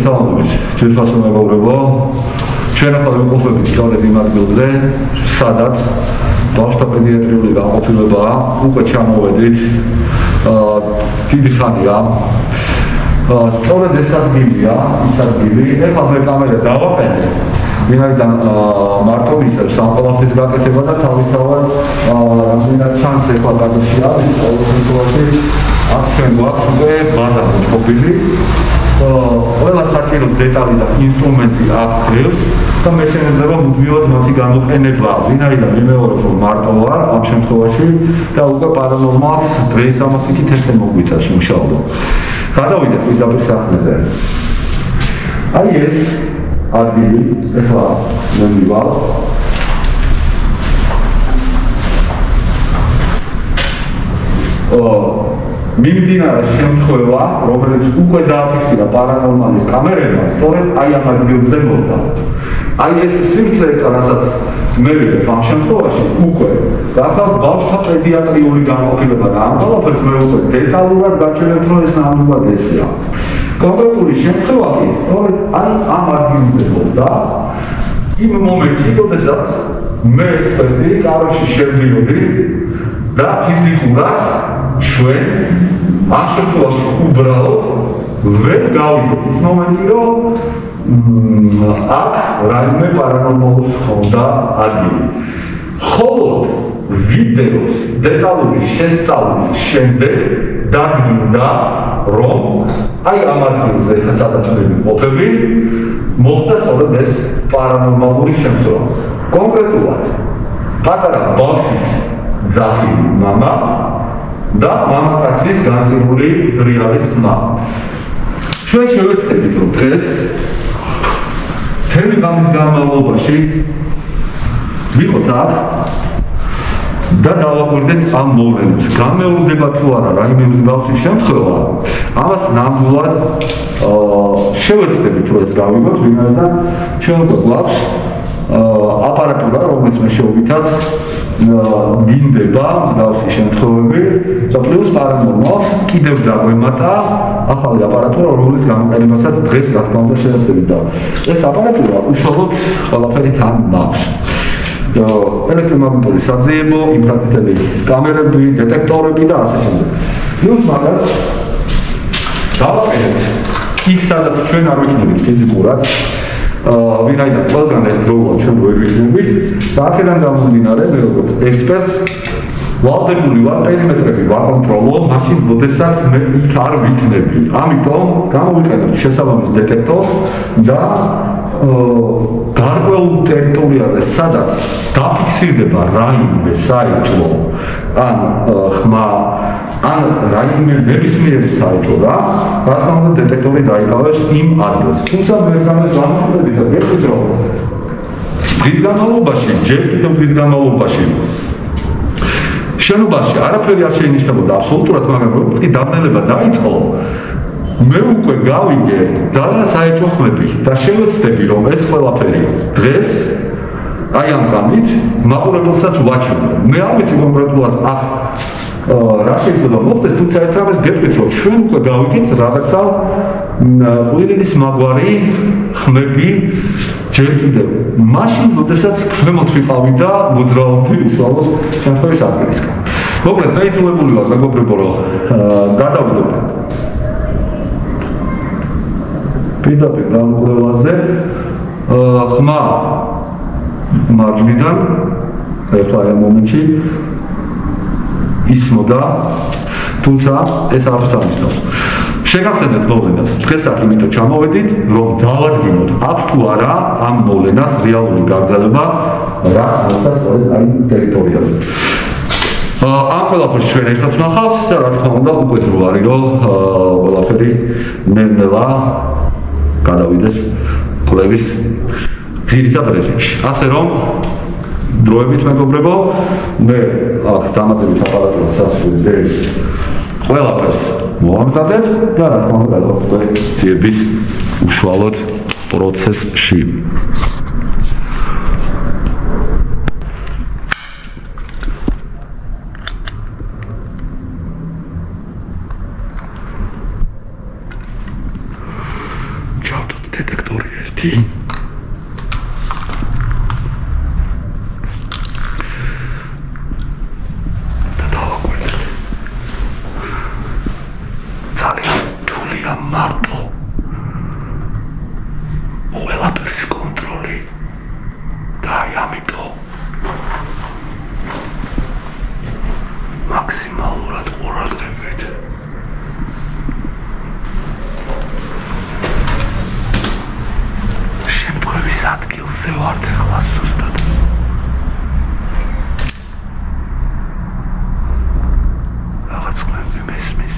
მოგესალმებით, ძვირფასო მეგობრებო. ჩვენ ახლა ვიმყოფებით სწორედ იმ ადგილზე, სადაც ბავშვთა პედიატრიული განყოფილებაა, უკვე ჩამოვედით. დიდი ხანია. სწორედ ეს ადგილია, ის ადგილი, ეხლა მე კამერა დავაყენე. ვინაიდან მარტო მისცემს ამ ყველაფრის გაკეთება და თავისთავად რამდენად ჩანს ეხლა კადრში არის ყოველ შემთხვევაში აქ ჩვენ გვაქვს უკვე ბაზა მოწყობილი. ყველა საჭირო დეტალი და ინსტრუმენტი აქ გვერდს და მე შეიძლება მუდმივად მათი გამოყენება, ვინაიდან მიმეორებ რომ მარტო ვარ ამ შემთხვევაში და უკვე პარანორმალს დღეს ამას იქით ესე მოგვიწევს მუშაობა. გადავიდეთ პირდაპირ საქმეზე. აი ეს ადგილი, ეხლა მე მივალ. მიმდინარე შემთხვევა, რომელიც უკვე დააფიქსირა პარანორმალის კამერებმა, სწორედ აი ამ ადგილზე მოხდა. აი ეს სიმწრე, რასაც მე ვიღებ ამ შემთხვევაში უკვე გახავთ ბავშვთა პედიატრიული განყოფილება და ამ ყველაფერს მე უკვე დეტალურად გაჩვენებთ, რომ ეს ნამდვილად ესეა. კონკრეტული შემთხვევა კი სწორედ აი ამ ადგილზე მოხდა. იმ მომენტში, როდესაც მე ექსპერტი კამერაში შევდიოდი და ფიზიკურად ჩვენ ამ შემთხვევაში უბრალოდ ვერ გავიგეთ ის მომენტი, რომ აქ რაიმე პარანორმალურს ჰქონდა ადგილი. ხოლო ვიდეოს დეტალური შესწავლის შემდეგ დადგინდა, რომ აი ამ ადგილზე, სადაც მე ვიმყოფები, მოხდა სწორედ ეს პარანორმალური შემთხვევა. კონკრეტულად პატარა ბავშვის ძახილი მამა და მამაკაცის განწირული რეალის ხმა. ჩვენ შევეცდებით, რომ დღეს თემი გამის განმავლობაში ვიყოთ აქ და დავაკვირდეთ ამ მოვლენებს. განმეორდება თუ არა რაიმე მსგავსი შემთხვევა, ამას ნამდვილად შევეცდებით, რომ ეს გავიგოთ, ვინაიდან ჩვენ უკვე გვაქვს აპარატურა, რომელიც მე შევვითაც დინდება მსგავსი შემთხვევები და პლუს პარანორმალს კიდევ დაგვემატა ახალი აპარატურა, რომლის გამოყენებასაც დღეს რა თქმა უნდა შევეცდებით და ეს აპარატურა უშუალოდ ყველაფერი თან მაქვს. ელექტრომაგნიტური საძიებო, ინფრაწითელი კამერები, დეტექტორები და ასე შემდეგ. პლუს მაგას დავაყენებთ იქ, სადაც ჩვენ არ ვიქნებით ფიზიკურად, ვინაიდან ყველგან ეს დროა ჩვენ ვერ ვიხსენებით და აქედან გამომდინარე, მე როგორც ექსპერტს ვალდებული ვარ პერიმეტრები ვაკონტროლო, მაშინ როდესაც მე იქ არ ვიქნები. ამიტომ გამოვიყენებთ შესაბამის დეტექტორს და გარკვეულ ტერიტორიაზე, სადაც დაფიქსირდება რაიმე საეჭვო ან ხმა ან რაიმე ნებისმიერი საეჭვო რა თქმა უნდა დეტექტორი დაიკავებს იმ ადგილს. თუმცა მე გამეს გამოვიდეთ და გეტყვით, რომ დღის განმავლობაში, ჯერ კიდევ დღის განმავლობაში შენობაში არაფერი არ შეინიშნებოდა აბსოლუტურად, მაგრამ როგორც კი დაბნელება დაიწყო, მე უკვე გავიგე ძალიან საეჭვო ხმები და შევეცდები, რომ ეს ყველაფერი დღეს აი ამ გამით მაყურებელსაც ვაჩვენო. მე არ ვიცი კონკრეტულად რა შეიძლება მოხდეს, თუმცა ერთ რამეს გეტყვით, რომ ჩვენ უკვე გავიგეთ რაღაცა ყვირილის მაგვარი ხმები ჯერ კიდევ მაშინ, როდესაც ქვემოთ ვიყავი და მოძრაობდი უშუალოდ შემთხვევის ადგილისკენ. მოკლედ, მე იძულებული ვარ, მეგობრებო, რომ გადავიდეთ პირდაპირ გამოკვლევაზე. ხმა მარჯვნიდან, ეხლა ამ მომენტში ისმოდა, თუმცა ეს არც არ ისმოს. შეგახსენებთ მოვლენას, დღეს აქ იმიტომ ჩამოვედით, რომ დავადგინოთ აქვს თუ არა ამ მოვლენას რეალური გაგრძელება, რაც მოხდა სწორედ აი ტერიტორიაზე. ამ ყველაფერს ჩვენ ერთად ვნახავთ და რა თქმა უნდა უკვე დრო არის, რომ ყველაფერი ნელ-ნელა გადავიდეს კვლევის ძირითად რეჟიმში. ასე რომ დროებით მეგობრებო, მე აქ დამატებით აპარატურას სასწრებს ყველაფერს მოვამზადებ და რა თქმა უნდა უკვე ძიების უშუალოდ პროცესში. Ciao a tutti. მოვიდი. და დავაკვირდეთ. ძალიან რთულია მარტო. ყველაფრის კონტროლი და აი ამიტომ მაქსიმალურად ყურადღებით შემთხვევის ადგილზე ვართ ახლა ზუსტად. რაღაც ხმები მესმის.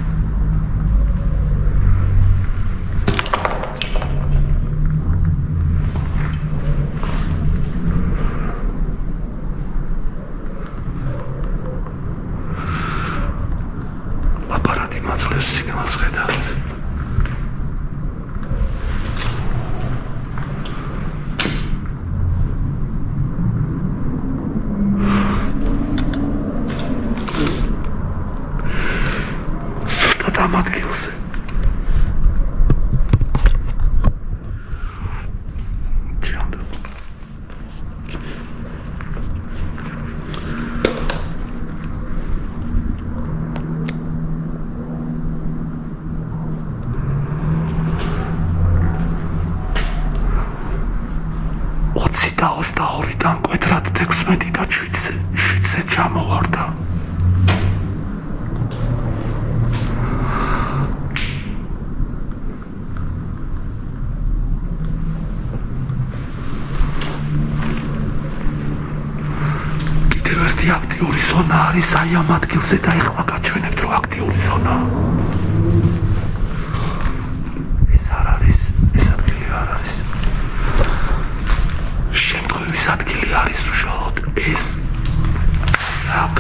და 22-დან კვეთრად 16 და 7-ზე ჩამოვარდა. კიდევ ერთი აქტიური ზონა არის აი ამ ადგილზე და ეხლა გაჩვენებთ რომ აქტიური ზონაა. ეს არ არის, ეს ადგილი არ არის. შემთხვევის ადგილი არის უშუალოდ ეს. აქ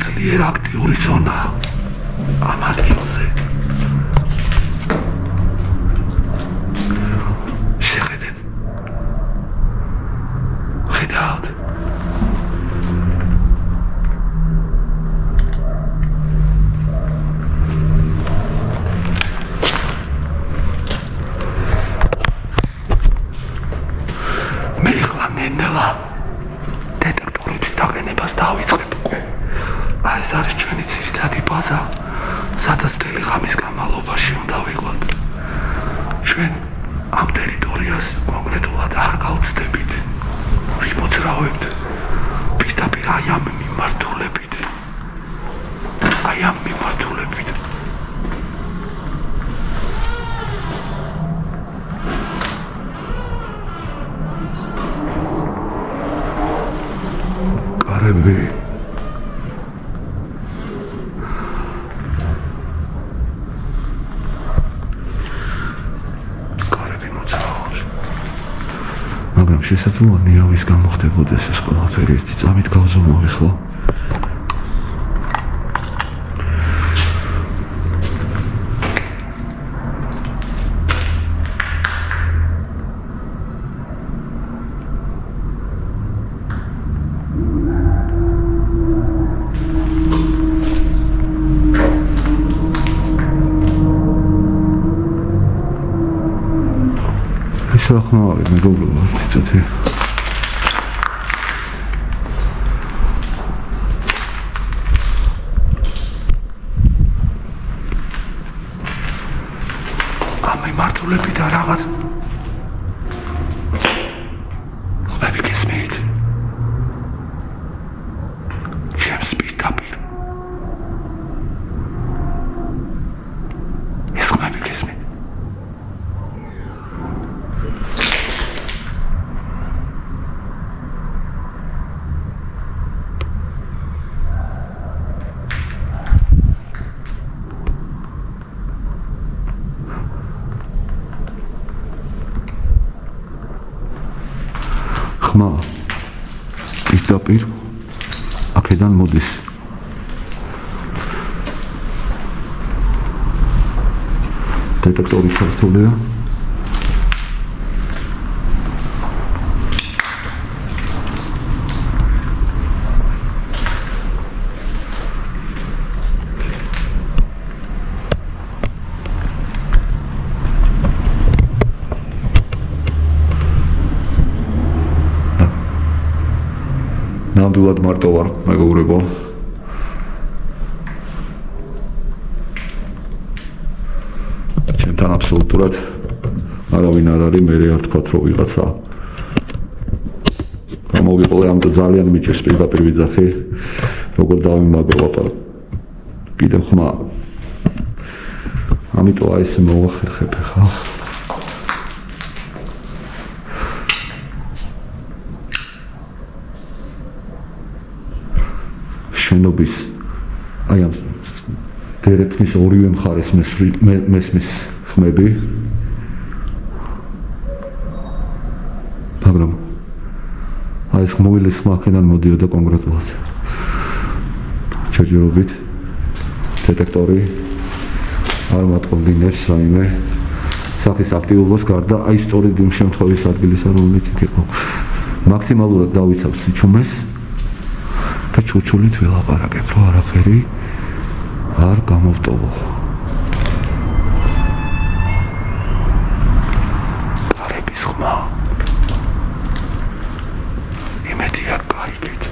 ძლიერ აქტიური ზონაა ამ ადგილზე. შეხედეთ. ხედავთ. ნელა დეტექტორების დაყენებას დავიწყებ უკვე. აი ეს არის ჩვენი ძირითადი ბაზა, სადაც მთელი ღამის განმავლობაში უნდა ვიყოთ. ჩვენ ამ ტერიტორიას კონკრეტულად არ გავცდებით, ვიმოძრავებთ პირდაპირ აი ამ მიმართულებით. აი ამ მიმართულებით. კარები მოძრაობს, მაგრამ შესაძლოა ნიავის გამო ხდებოდეს ეს ყველაფერი ერთი წამით გავზომავ ახლა. ახმოვარი მეგობრებო, ცოტა ამ მიმართულებით და რაღაც ხმები გესმით ჩემს პირდაპირ ეს ხმები გესმით. ხმა პირდაპირ აქედან მოდის. დეტექტორი ჩართულია. ნამდვილად მარტო ვარ, მეგობრებო. ჩემთან აბსოლუტურად არავინ არ არის, მე არ თქვა რომ ვიღაცა გამოვიყოლე ამ ძალიან მიჭირს პირდაპირ ვიძახი, როგორ დავიმაგრო ლაპარაკ. კიდევ ხმა. ამიტომ აი ეს მოვახერხებ ხა. შენობის აი ამ დერექტის ორივე მხარეს მესმის ხმები. მაგრამ აი ეს მოვილის ხმა აქედან მოდიოდა კონკრეტულად. ჩაჯერობით დეტექტორი არ მატყობინებს რაიმე სახის აქტიობას გარდა აი სწორედ იმ შემთხვევის ადგილისა რომელიც იქ იყო. მაქსიმალურად დავიცავ სიჩუმეს და ჩუჩულით ველაპარაკებ, რომ არაფერი არ გამოვტოვო. გარების ხმა. იმედია გაიგეთ.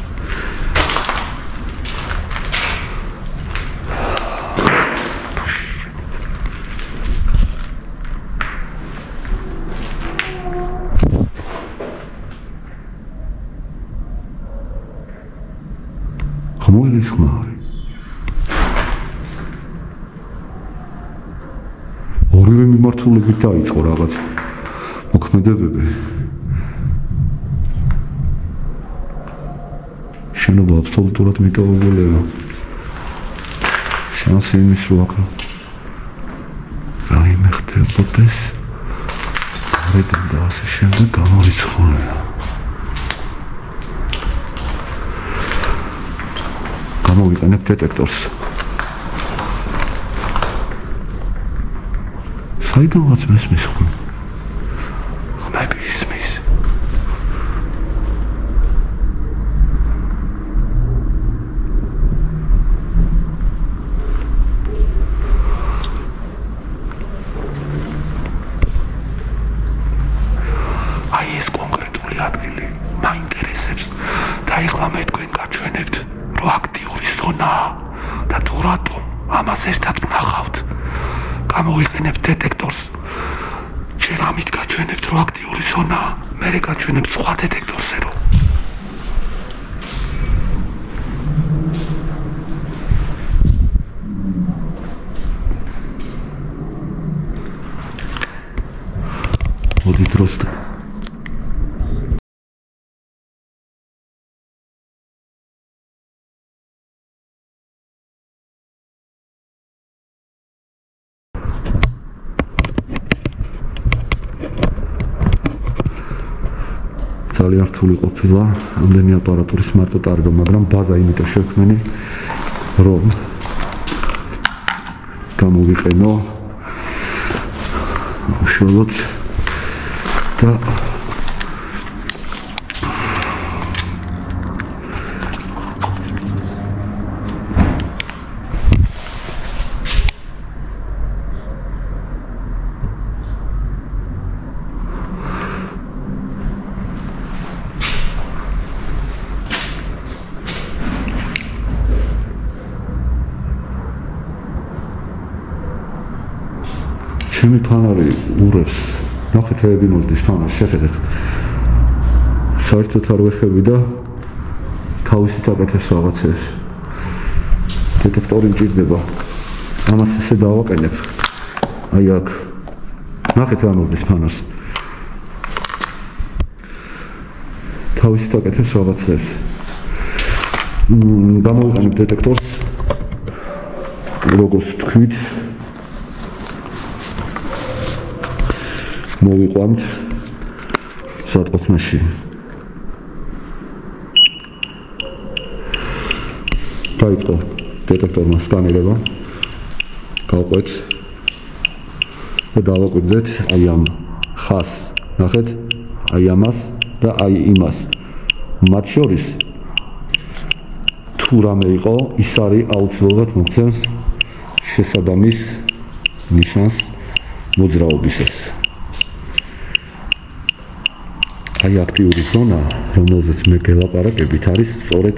ხმოილის ხმა არის. ორივე მიმართულებით დაიწყო რაღაც მოქმედებები. შენობა აბსოლუტურად მიტოვებელია. შანსი იმის რომ აქ რაიმე ხდებოდეს გარედან და ასე შემდეგ გამორიცხულია. გამოვიყენებ დეტექტორს. საიდანაც მესმის ხმები ისმის. აი ეს კონკრეტული ადგილი მაინტერესებს და ეხლა მე თქვენ გაჩვენებთ რომ აქტიური ზონაა და თუ რატომ ამას ერთად ვნახავთ. გამოვიყენებთ დეტექტორს. ჯერ ამით გაჩვენებთ რომ აქტიური ზონაა, მერე გაჩვენებთ სხვა დეტექტორზე რომ მოდი დროს ძალიან რთული ყოფილა ამდენი აპარატურის მარტო ტარება, მაგრამ ბაზა იმიტომ შევქმენი, რომ გამოვიყენო უშუალოდ და ჩემი ფანარი ურევს, ნახეთ რებინოზდის ფანას, შეხედეთ. საერთოდ არ ვეხები და თავისით აკეთებს რაღაცებს. დეტექტორი მჭირდება. ამას ესე დავაყენებ. აი აქ. ნახეთ რებინოზდის ფანას. თავისით აკეთებს რაღაცებს. გამოვიყენებ დეტექტორს. როგორც თქვით, მოვიყვანთ სატყოცმეში. დაიწყო დეტექტორმა სკანირება. გავყვეთ და დავაკვირდეთ აი ამ ხაზს. ნახეთ, აი ამას და აი იმას. მათ შორის თუ რამე იყო, ის არის აუცილებლად მოგცემს შესაბამის ნიშანს მოძრაობისას. აი აქტიური ზონა, რომელზეც მე გელაპარაკებით, არის სწორედ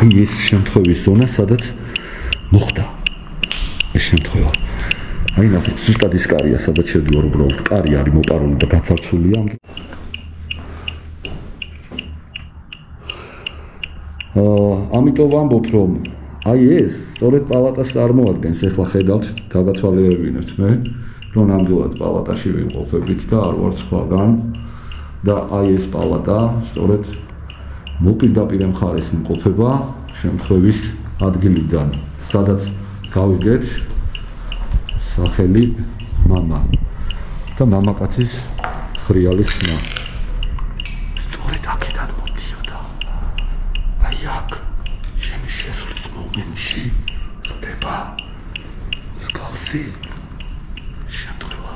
აი ეს შემთხვევის ზონა, სადაც მოხდა ეს შემთხვევა. აი ნახეთ, ზუსტად ის კარია, სადაც შევდივარ, უბრალოდ კარი არის მოპარული და გაცარცულია. ამიტომ ვამბობ, რომ აი ეს სწორედ პალატას წარმოადგენს, ეხლა ხედავთ, გავაცვალებინებთ მე, რომ ნამდვილად პალატაში ვიმყოფებით და არ ვარ სხვაგან და აი ეს პალატა სწორედ მოპირდაპირე მხარეს იმყოფება შემთხვევის ადგილიდან, სადაც გავიგეთ სახელი მამა და მამაკაცის ხრიალის ხმა. სწორედ აქედან მომდიოდა. აი აქ შენი შესulis მომენტში ხდება მსგავსი შემთხვევა.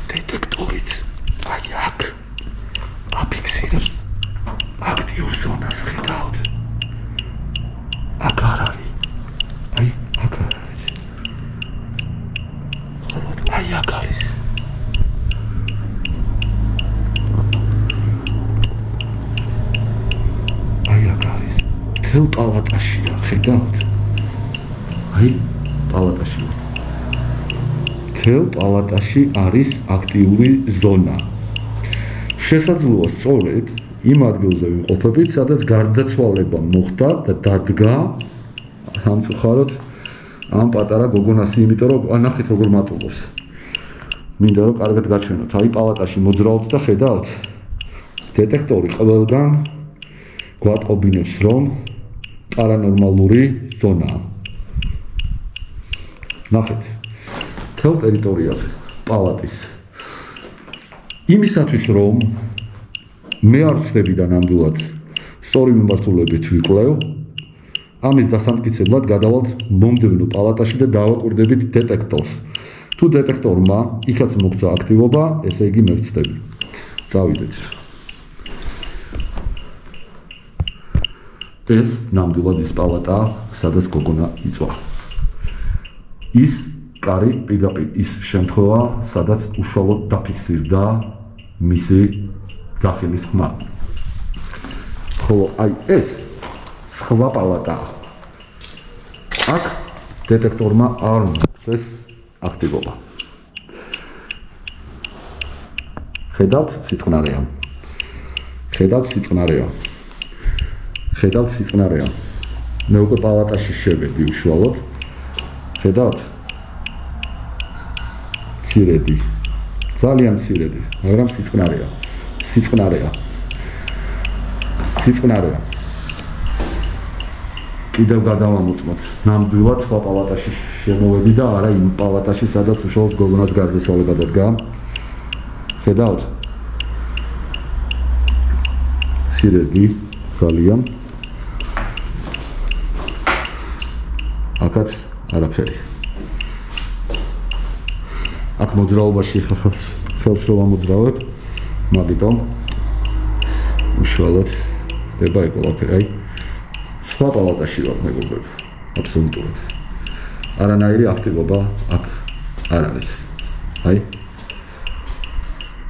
დეტექტორიც აი აქ აფიქსირებს აქტიურ ზონას, ხედავთ? აქ არ არის. აი აქ არ არის. ხოლო აი აქ არის. აი აქ არის. თელ პალატაშია, ხედავთ? აი პალატაში. თელ პალატაში არის აქტიური ზონა. შესაძლოა სწორედ იმ ადგილზე ვიმყოფებით, სადაც გარდაცვალება მოხდა და დადგა სამწუხაროდ ამ პატარა გოგონას, იმიტომ რომ ნახეთ როგორ მატულობს. მინდა რომ კარგად გაჩვენოთ. აი პალატაში მოძრაობს და ხედავთ? დეტექტორი ყველგან გვატყობინებს, რომ პარანორმალური ზონაა. ნახეთ, თელ ტერიტორიაზე პალატის. იმისათვის რომ მე არ ვწდები და ნამდვილად სწორი მიმართულებით ვიკვლევ, ამის დასამტკიცებლად გადავალთ მომდევნო პალატაში და დავაკვირდებით დეტექტორს. თუ დეტექტორმა იქაც მოგცა აქტივობა, ესე იგი მე ვწდები. წავიდეთ. ეს ნამდვილად ის პალატაა, სადაც გოგონა იწვა. ის კარი პირდაპირ ის შემთხვევა, სადაც უშუალოდ დაფიქსირდა მისი ძახილის ხმა. ხოლო აი ეს სხვა პალატაა. აქ დეტექტორმა არ მოხდეს აქტივობა. ხედავთ, სიწყნარეა. ხედავთ, სიწყნარეა. ხედავთ, სიწყნარეა. მე უკვე პალატაში შევედი უშუალოდ. ხედავთ? მცირედი. ძალიან მცირედი, მაგრამ სიწყნარეა. სიწყნარეა. სიწყნარეა. კიდევ გადავამოწმოთ. ნამდვილად სხვა პალატაში შემოვედი და არა იმ პალატაში, სადაც უშუალოდ გოგონას გარდაცვალება დადგა. ხედავთ? მცირედი, ძალიან. აქაც არაფერი. აქ მოძრაობაში ხელს რომ ამოძრავებ, მაგიტომ უშუალოდ ხდება ეგ ყველაფერი. აი, სხვა პალატაში ვარ მეგობრებო, აბსოლუტურად. არანაირი აქტივობა აქ არ არის. აი,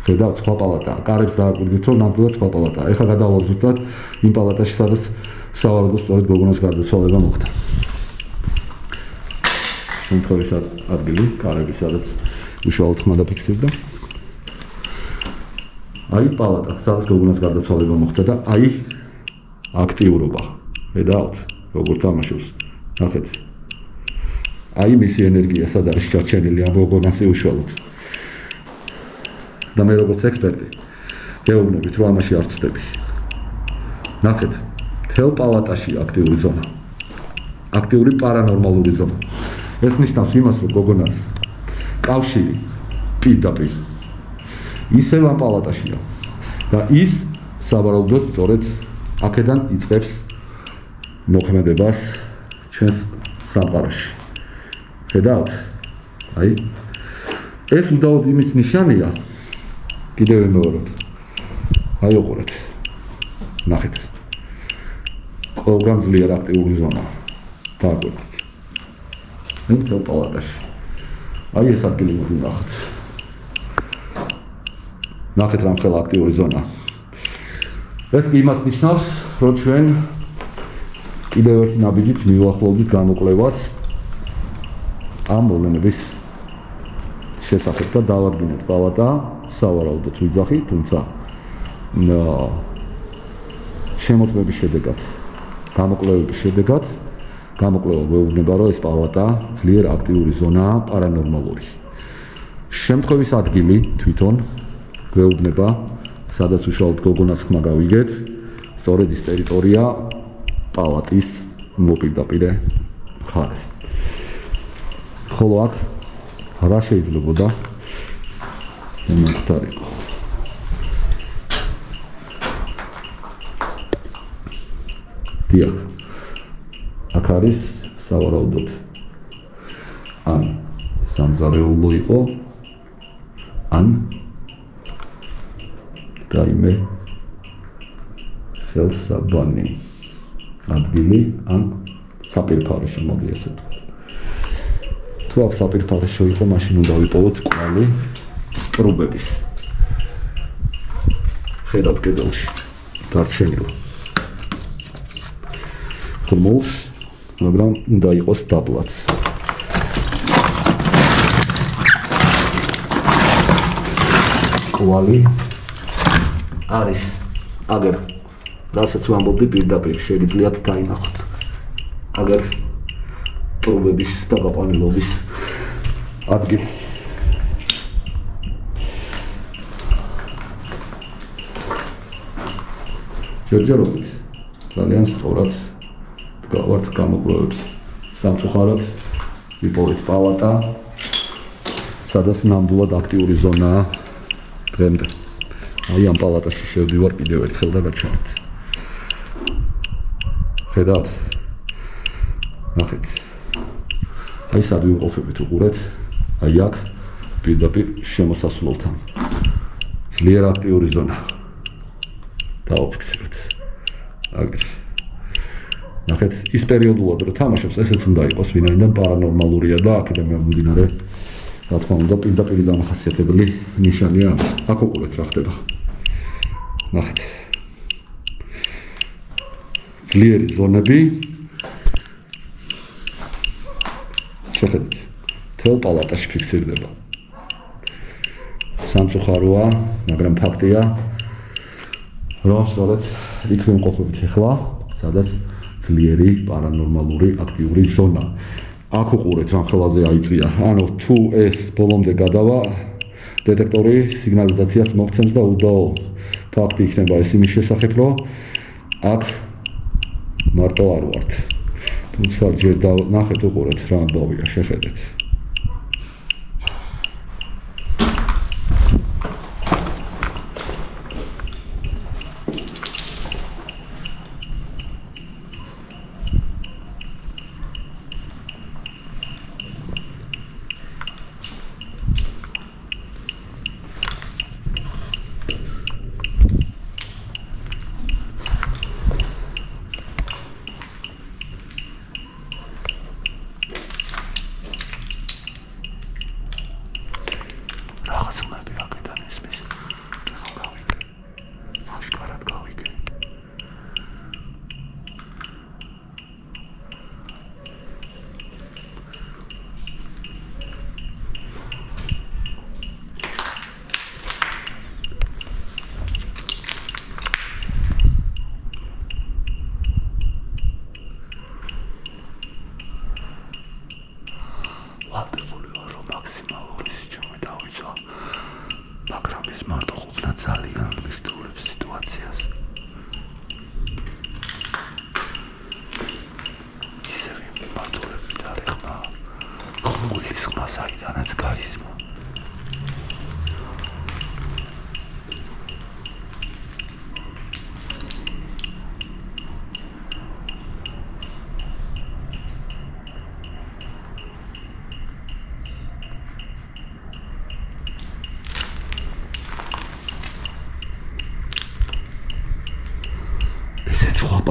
ხედავთ, სხვა პალატაა. კარებს დააკვირდით, რომ ნამდვილად სხვა პალატაა. ეხლა გადავალ ზუსტად იმ პალატაში, სადაც სავარაუდოდ სწორედ გოგონას გარდაცვალება მოხდა. შემთხვევის ადგილი, კარები, სადაც უშუალოდ ხმა დაფიქსირდა. აი პალატა, სადაც გოგონას გარდაცვალება მოხდა და აი აქტიურობა. ხედავთ, როგორ თამაშობს. ნახეთ. აი მისი ენერგია სად არის ჩარჩენილი ამ გოგონაზე უშუალოდ. და მე როგორც ექსპერტი გეუბნებით, რომ ამაში არ ვწდები. ნახეთ, თელ პალატაში აქტიური ზონა. აქტიური პარანორმალური ზონა. ეს ნიშნავს იმას, რომ გოგონას კავშირი პირდაპირ ისევ ამ პალატაშია და ის სავარაუდოდ სწორედ აქედან იწყებს მოქმედებას ჩვენს სამყაროში. ხედავთ? აი ეს უდაოდ იმის ნიშანია, კიდევ ვიმეორებ. აი უყურეთ. ნახეთ. ყველგან ძლიერ აქტიური ზონა. დააკვირდით. თელ პალატაში. აი ეს ადგილი მოგვინახეთ. ნახეთ რა მხოლოდ აქტიური ზონა. ეს კი იმას ნიშნავს, რომ ჩვენ კიდევ ერთი ნაბიჯით მივახლოვდით განუკლებას ამ მოვლენების შესახებ და დავადგინეთ პალატა სავარაუდოდ ვიძახი, თუმცა შემოწმების შედეგად, გამოკვლევების შედეგად გამოკვლევა გვეუბნება, რომ ეს პალატა ძლიერ აქტიური ზონაა, პარანორმალური. შემთხვევის ადგილი თვითონ გვეუბნება, სადაც უშუალოდ გოგონას ხმა გავიგეთ, სწორედ ის ტერიტორია პალატის მოპირდაპირე მხარეს. ხოლო აქ რა შეიძლებოდა მომხდარიყო. დიახ. აქ არის სავარაუდოდ ან სამზარეულო იყო, ან რაიმე ხელსაბანი ადგილი, ან საპირფარეშო, მოდი ესე ვთქვათ. თუ აქ საპირფარეშო იყო, მაშინ უნდა ვიპოვოთ კვალი ტრუბების. ხედავთ კედელში დარჩენილ ხმულს, მაგრამ უნდა იყოს დაბლაც. კვალი არის აგერ, რასაც ვამბობდი პირდაპირ, შეგიძლიათ დაინახოთ. აგერ ტრუბების და გაყვანილობის ადგილი. ჯერჯერობით ძალიან სწორად გავართ გამოკვლევებს. სამწუხაროდ ვიპოვეთ პალატა, სადაც ნამდვილად აქტიური ზონაა დღემდე. აი ამ პალატაში შევდივარ კიდევ ერთხელ და გაჩვენეთ. ხედავთ? ნახეთ. აი სად ვიმყოფებით უყურეთ, აი აქ პირდაპირ შემოსასვლელთან. ძლიერ აქტიური ზონა. დავაფიქსიროთ. აგერ. ნახეთ, ის პერიოდულად რო თამაშობს, ესეც უნდა იყოს, ვინაიდან პარანორმალურია და აქედან გამომდინარე, რა თქმა უნდა, პირდაპირ დამახასიათებელი ნიშანია. აქ უყურეთ რა ხდება. ნახეთ. ძლიერი ზონები. შეხედეთ. თელ პალატაში ფიქსირდება. სამწუხაროა, მაგრამ ფაქტია, რომ სწორედ იქ ვიმყოფებით ახლა, სადაც ძლიერი პარანორმალური აქტიური ზონა. აქ უყურეთ რა ხელაზე აიწია. ანუ თუ ეს ბოლომდე გადავა, დეტექტორი სიგნალიზაციას მოგცემს და უდაო ფაქტი იქნება ეს იმის შესახებ, რომ აქ მარტო არ ვართ. თუმცა ჯერ ნახეთ უყურეთ რა ამბავია, შეხედეთ.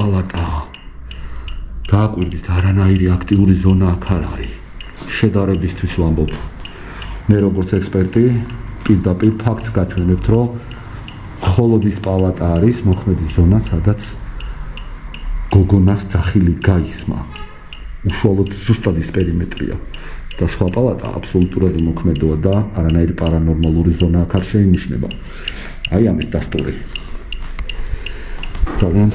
პალატა. დააკვირდით, არანაირი აქტიური ზონა აქ არ არის. შედარებისთვის ვამბობ. მე როგორც ექსპერტი პირდაპირ ფაქტს გაჩვენებთ, რომ მხოლოდ ის პალატა არის მოქმედი ზონა, სადაც გოგონას ძახილი გაისმა. უშუალოდ ზუსტად ის პერიმეტრია. და სხვა პალატა აბსოლუტურად მოქმედოა და არანაირი პარანორმალური ზონა აქ არ შეინიშნება. აი ამის დასტური. ძალიან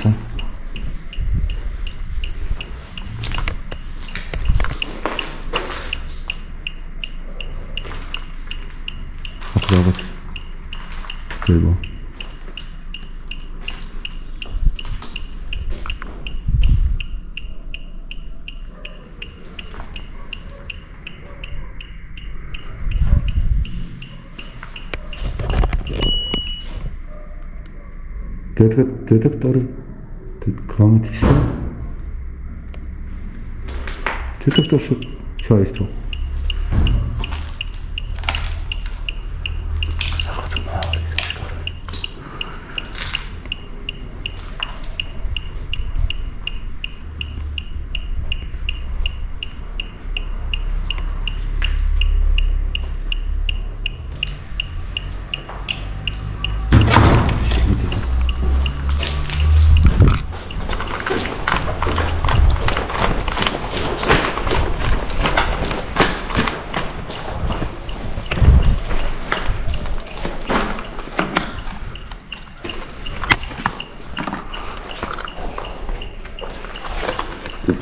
აბსოლუტურად ხდება. Detektory klametiście. Detektor şahit ol.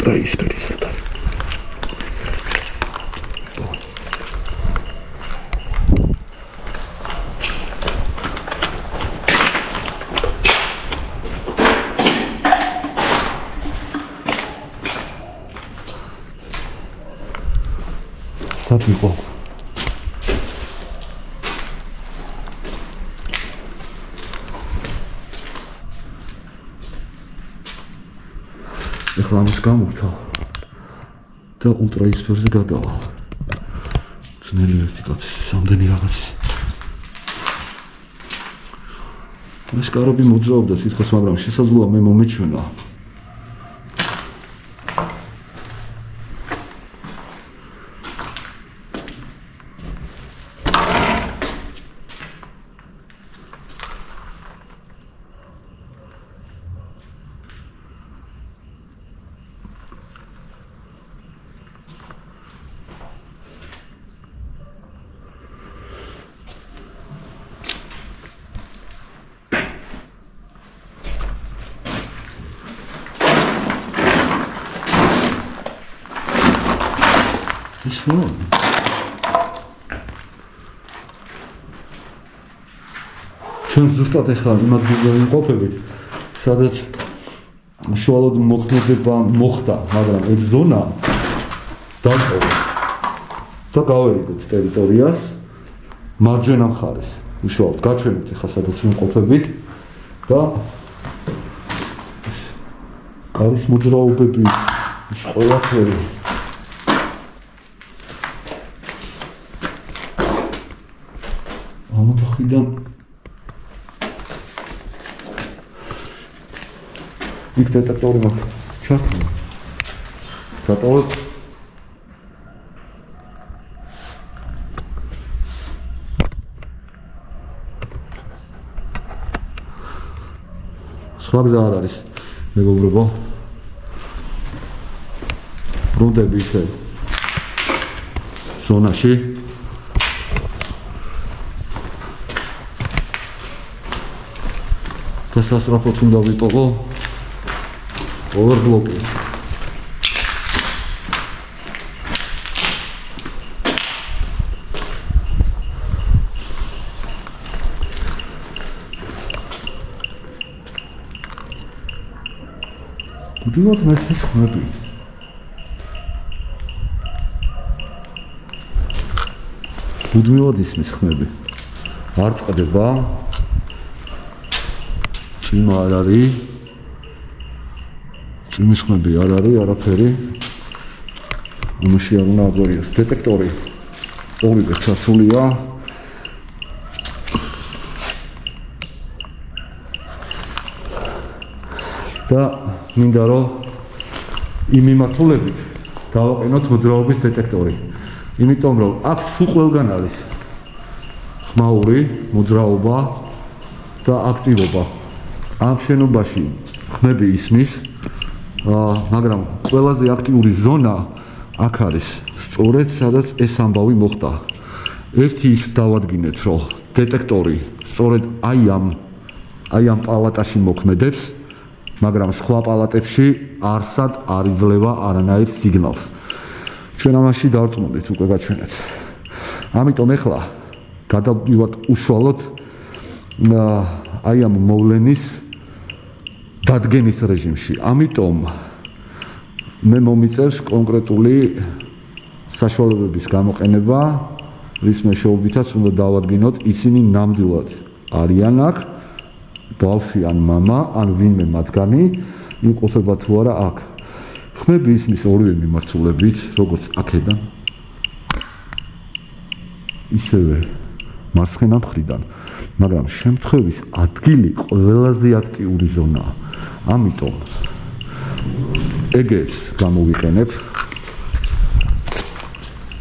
Praise Perisata. Sabe qual? ეხლა ამის გამოვთვალ და ულტრაისფერზე გადავალ. ძნელი ერთი კაცის, სამდენი რაღაცის. ეს კარები მოძრაობდა სიტყვას, მაგრამ შესაძლოა მე მომეჩვენა. ჩვენ ზუსტად ახლა იმ ადგილზე ვიმყოფებით, სადაც უშუალოდ მოქმედება მოხდა, მაგრამ ეს ზონა დატოვა და გავერიდეთ ტერიტორიას მარჯვენა მხარეს. უშუალოდ გაჩვენებთ ახლა სადაც ვიმყოფებით და არის მოძრაობები, ის ყველაფერი. ამოთხიდან იქ დეტექტორი მაქვს ჩართული. გადავედ სხვა გზა არ არის, მეგობრებო. ბრუნდები ისე ზონაში. და სასწრაფოდ უნდა ვიტოვო overblocking. Budovat nesmí schmety. Budovat nesmí schmety. Arc a deba. Cima არ არის. Cimის ხმები არ არის, არაფერი. ამაში არ უნდა აგვერიოს. დეტექტორი ორივე ჩასულია. და მინდა რომ იმ მიმართულებით დავაყენოთ მოძრაობის დეტექტორი. იმიტომ რომ აქ სულ ყველგან არის ხმაური მოძრაობა და აქტივობა ამ შენობაში ხმები ისმის, მაგრამ ყველაზე აქტიური ზონა აქ არის სწორედ სადაც ეს ამბავი მოხდა. ერთი ის დავადგინეთ, რომ დეტექტორი სწორედ აი ამ პალატაში მოქმედებს, მაგრამ სხვა პალატებში არსად არ იძლევა არანაირ სიგნალს. ჩვენ ამაში დავწმუნდით უკვე გაჩვენეთ. ამიტომ ეხლა გადავდივართ უშუალოდ აი ამ მოვლენის დადგენის რეჟიმში. ამიტომ მე მომიწერს კონკრეტული საშუალებების გამოყენება, რის მეშვეობითაც უნდა დავადგინოთ ისინი ნამდვილად არიან აქ, ბავშვი ან მამა ან ვინმე მათგანი იმყოფება თუ არა აქ. ხმები ისმის ორივე მიმართულებით, როგორც აქედან, ისევე მარცხენა მხრიდან, მაგრამ შემთხვევის ადგილი ყველაზე აქტიური ზონაა. ამიტომ ეგებს გამოვიყენებ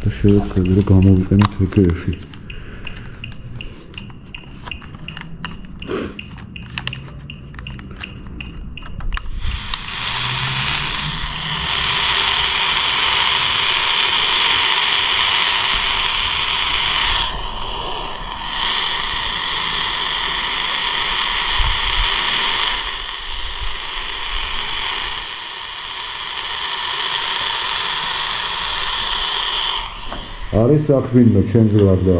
და შევეცდები რომ გამოვიყენოთ ეგებში. არის აქ ვინმე ჩემს გარდა?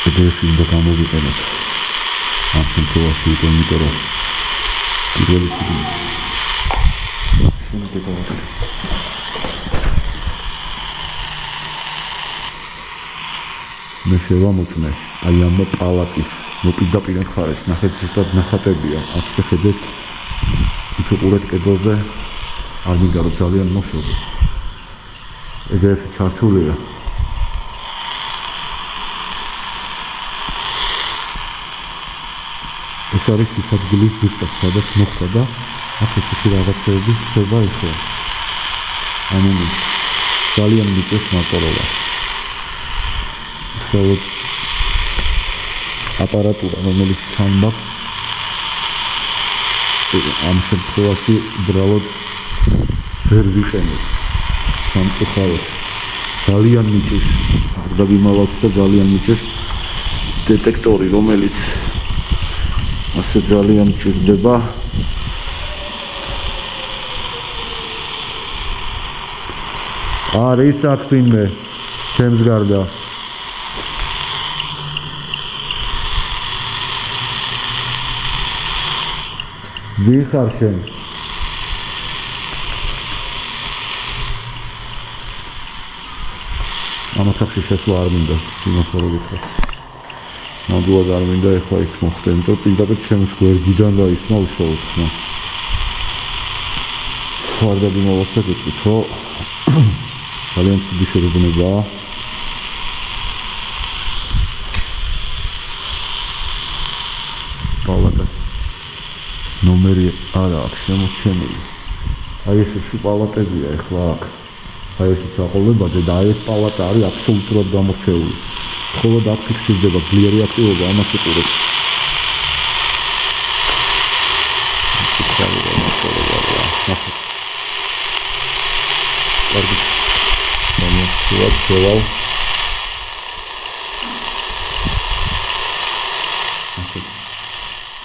ეგრე უნდა გამოვიყენოთ ამ შემთხვევაში, იმიტომ რომ პირველი სიგნალი მე შევამოწმე აი ამ პალატის მოპირდაპირ მხარეს, ნახეთ ზუსტად ნახატებია, აქ შეხედეთ იქ უყურეთ კედელზე, არ მინდა რომ ძალიან მოშორდო. ეგრე ჩართულია. ეს არის ის ადგილი ზუსტად სადაც მოხდა და აქ ესეთი რაღაცეები ხდება ეხლა. ამიტომ ძალიან მიწეს მარტოობა. აპარატურა, რომელიც თან მაქვს, ამ შემთხვევაში უბრალოდ ვერ ვიყენებ. სამწუხაროდ ძალიან მიწის, გარდაგიმალავთ და ძალიან მიწის დეტექტორი, რომელიც ასე ძალიან მჭირდება. არის აქ ვინმე ჩემს გარდა? ვინ ხარ შენ? ამ ოთახში შესვლა არ მინდა, სიმართლე გითხრა. ნამდვილად არ მინდა ეხლა იქ მოხდენდო, პირდაპირ ჩემს გვერდიდან დაისმა უშუალოდ ხმა. გარდაგიმოვაცხე გეტყვით, რომ ძალიან ცუდი შეგრძნებაა. პალატას ნომერი არა აქვს შემორჩენილი. აი ეს პალატებია ეხლა აქ. აი ეს საყოლებაზე და აი ეს პალატა არის აბსოლუტურად გამორჩეული. მხოლოდ აქ ფიქსირდება ძლიერი აქტივობა, ამას უყურეთ. კარგი. შევალ.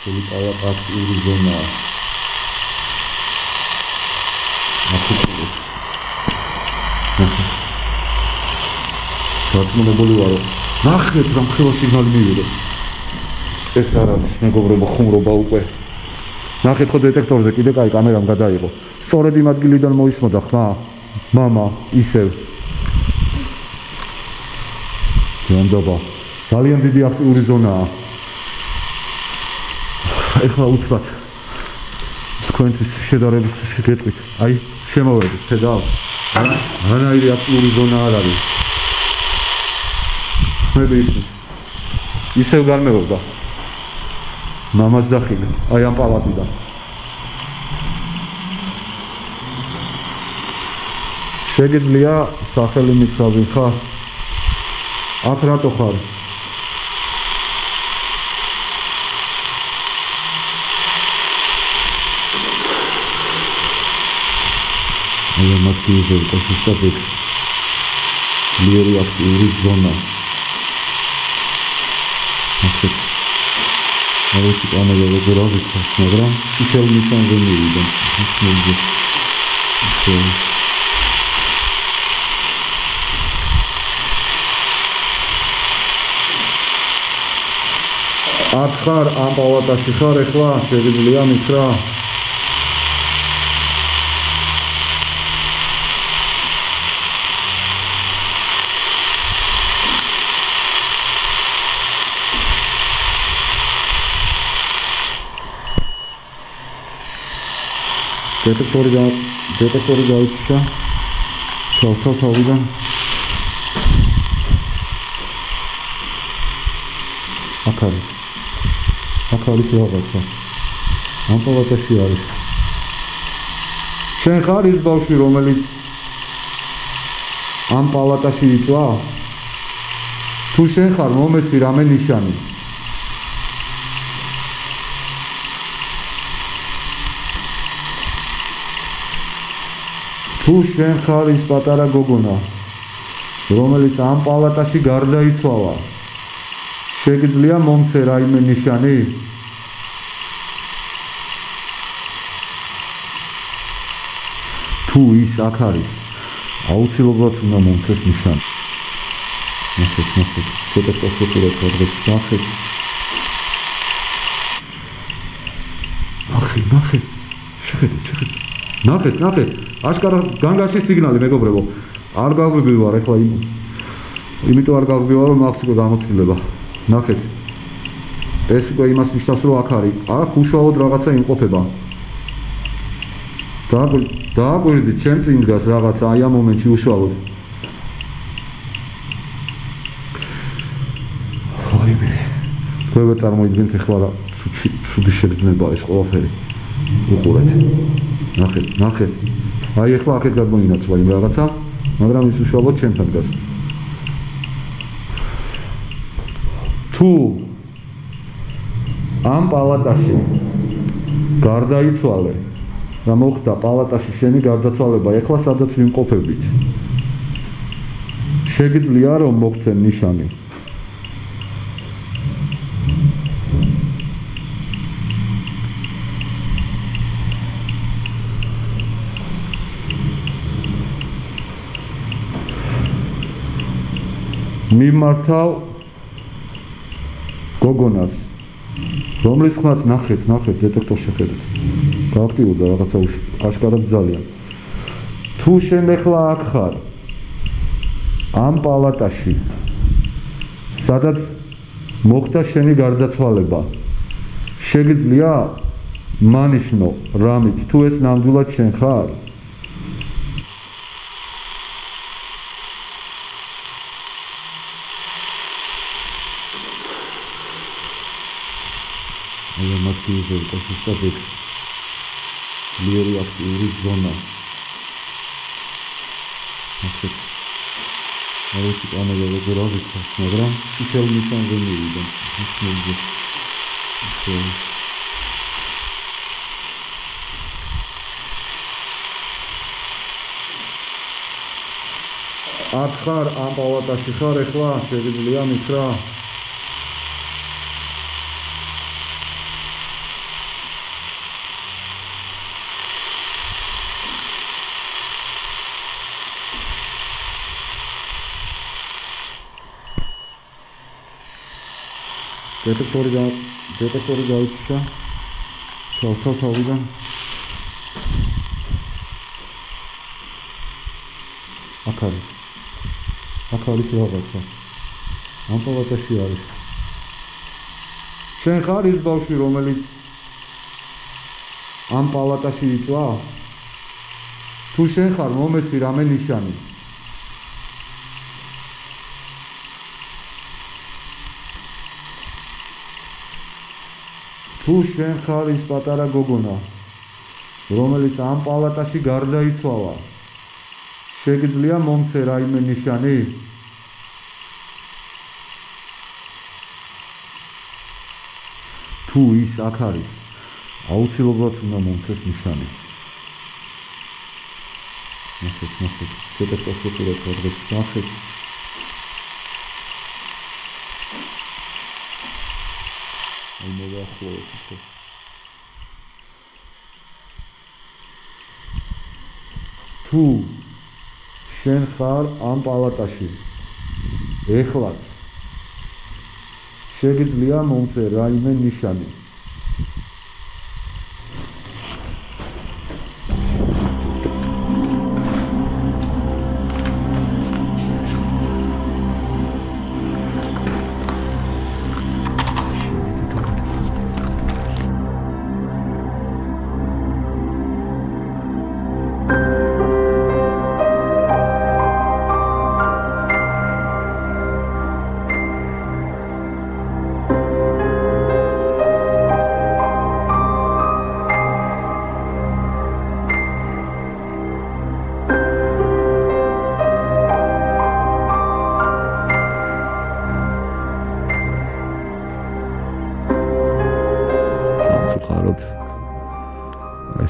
Ini pala აქტიური ზონაა. გაწმუნებული ვარო. ნახეთ რა მხევა სიგნალი მივიდა. ეს არ არის მეგობრებო ხუმრობა უკვე. ნახეთ ხო დეტექტორზე კიდე კაი კამერამ გადაიღო. სწორედ იმ ადგილიდან მოისმოდა ხმა. მამა ისევ. განდობა. ძალიან დიდი აქტიური ზონაა. ეხლა უცბად თქვენთვის შედარებისთვის გეტყვით. აი, შემოვედით, ხედავთ? არანაირი აქტიური ზონა არ არის. ხმები ისმის. ისევ განმეორდა. მამას დახილა, აი ამ პალატიდან. შეგიძლია სახელი მითხრავი ხარ? აქ რატო ხარ? აი მათგიზე ეკოსისტემის ძლიერი აქტიური ზონა. აი ეს კამერა როგორ აღიქვა, მაგრამ წითელ ნიშანზე მივიდა. აქ ხარ, ამ პალატაში ხარ ეხლა, შეგიძლია მითხრა? დეტექტორი გაიჩა თავიდან აქ არის რაღაცა ამ პალატაში არის შენ ხარ ის ბავშვი რომელიც ამ პალატაში იწვა თუ შენ ხარ მომეცი რამე ნიშანი თუ შენ ხარ ის პატარა გოგონა რომელიც ამ პალატაში გარდაიცვალა შეგიძლია მომცე რაიმე ნიშანი თუ ის აქ არის აუცილებლად უნდა მომცეს ნიშანი ნახეთ დეტექტორს ვერდებს ნახეთ შეხედეთ ნახეთ აშკარა განგაში სიგნალი მეგობრებო არ გავგვივარ ეხლა იმიტომ არ გავგვივარ რომ აქვს უკვე გამოცდილება ნახეთ ეს უკვე იმას ნიშნავს რომ აქ არის აქ უშუალოდ რაღაცა იმყოფება დააკვირდით ჩემ წინ დგას რაღაცა აი ამ მომენტში უშუალოდ ხაიმე თქვენ წარმოიდგინეთ ეხლა რა ცუდი შეგრძნება ეს ყველაფერი უყურეთ ნახეთ აი ეხლა აქეთ გადმოინაცვლა იმ რაღაცა მაგრამ ის უშუალოდ ჩემთან დგას თუ ამ პალატაში გარდაიცვალე და მოხდა პალატაში შენი გარდაცვალება ეხლა სადაც ვიმყოფებით შეგიძლია რომ მოგცენ ნიშანი მიმართავ გოგონას რომლის ხმაც ნახეთ დეტექტორს შეხედეთ გააქტიურდა რაღაცა აშკარად ძალიან თუ შენ ეხლა აქ ხარ ამ პალატაში სადაც მოხდა შენი გარდაცვალება შეგიძლია მანიშნო რამით თუ ეს ნამდვილად შენ ხარ აი მათგიზე ეკოსისტემის ძლიერი აქტიური ზონა აი ეს კამერა როგორ აღიქვა მაგრამ წითელ ნიშანზე მივიდა აქ ხარ ამ პალატაში ხარ ეხლა შეგიძლია მითხრა დეტექტორი გაიჩა თავიდან აქ არის რაღაცა ამ პალატაში არის შენ ხარ ის ბავშვი რომელიც ამ პალატაში იწვა თუ შენ ხარ მომეცი რამე ნიშანი თუ შენ ხარ ის პატარა გოგონა რომელიც ამ პალატაში გარდაიცვალა შეგიძლია მომცე რაიმე ნიშანი? თუ ის აქ არის, აუცილებლად უნდა მომცეს ნიშანი. ნახეთ, შედეთ კონსტრუქტორად დღეს ნახეთ. აი მოვახლოვოთ ისე. თუ შენ ხარ ამ პალატაში, ეხლაც შეგიძლია მომცე რაიმე ნიშანი.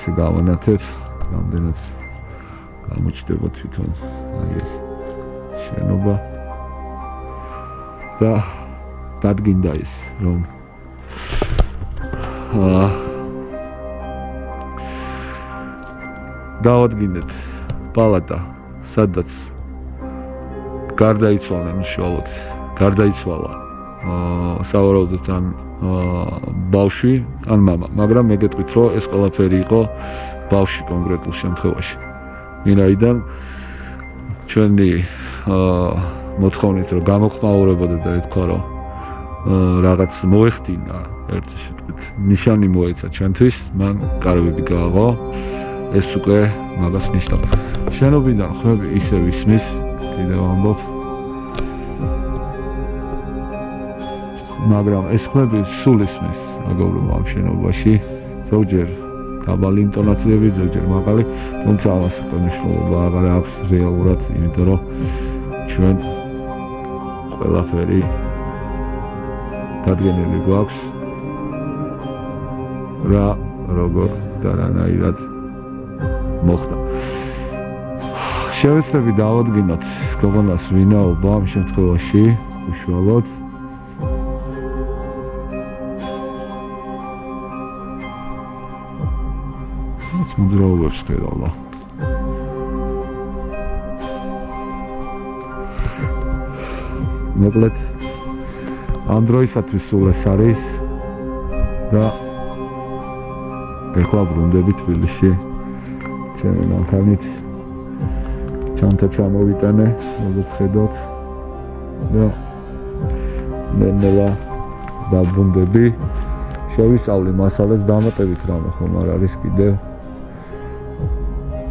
ესე გავანათებ, რამდენად გამოჩნდება თვითონ აი ეს შენობა და დადგინდა ის, რომ დავადგინეთ პალატა, სადაც გარდაიცვალა უშუალოდ, გარდაიცვალა სავარაუდოდ ან ბავშვი, ან მამა, მაგრამ მე გეტყვით, რომ ეს ყველაფერი იყო ბავშვი კონკრეტულ შემთხვევაში. ვინაიდან ჩვენი მოთხოვნით რომ გამოხმაურებოდა და ეთქვა რომ რაღაც მოეხდინა, ერთი შეტყვით, ნიშანი მოეცა ჩვენთვის, მან კარვები გააღო, ეს უკვე მაგას ნიშნავს. შენობიდან ხმები ისევ ისმის, კიდევ ამბობ. მაგრამ ეს ხმები სულ ისმის, მეგობრებო, ამ შენობაში, ზოგჯერ დაბალი ინტონაციები, ზოგჯერ მაღალი, თუმცა ამას უკვე მნიშვნელობა აღარ აქვს რეალურად, იმიტომ რომ ჩვენ ყველაფერი დადგენილი გვაქვს რა როგორ და რანაირად მოხდა. შევეცდები დავადგინოთ გოგონას ვინაობა ამ შემთხვევაში უშუალოდ. მუდროობებს ხედავდა. მოკლედ ამ დროისათვის სულ ეს არის და ეხლა ბრუნდები თბილისში. ჩემი მანქანით ჩანთა ჩამოვიტანე, როგორც ხედავთ და ნელა დაბრუნდები. შევისწავლი მასალებს, დამატებით რამე ხომ არ არის კიდევ.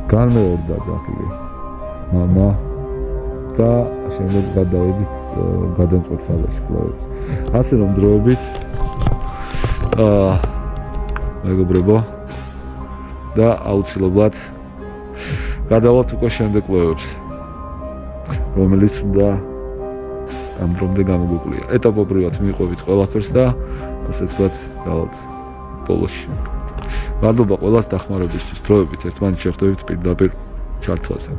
განმეორდა ძაღლი მამა და შემდეგ გადავედით გადამწყვეტ სალაში კვლავებით. ასე რომ დროებით მეგობრებო და აუცილებლად გადავალთ უკვე შემდეგ კვლევებს, რომელიც უნდა ამ დრომდე გამოგვიყვია. ეტაპობრივად მიყვებით ყველაფერს და ასე ვთქვათ, დავალთ ბოლოში. მადლობა ყველას დახმარებისთვის, დროებით ერთმანეთს შეხვდებით პირდაპირ ჩართვაზე.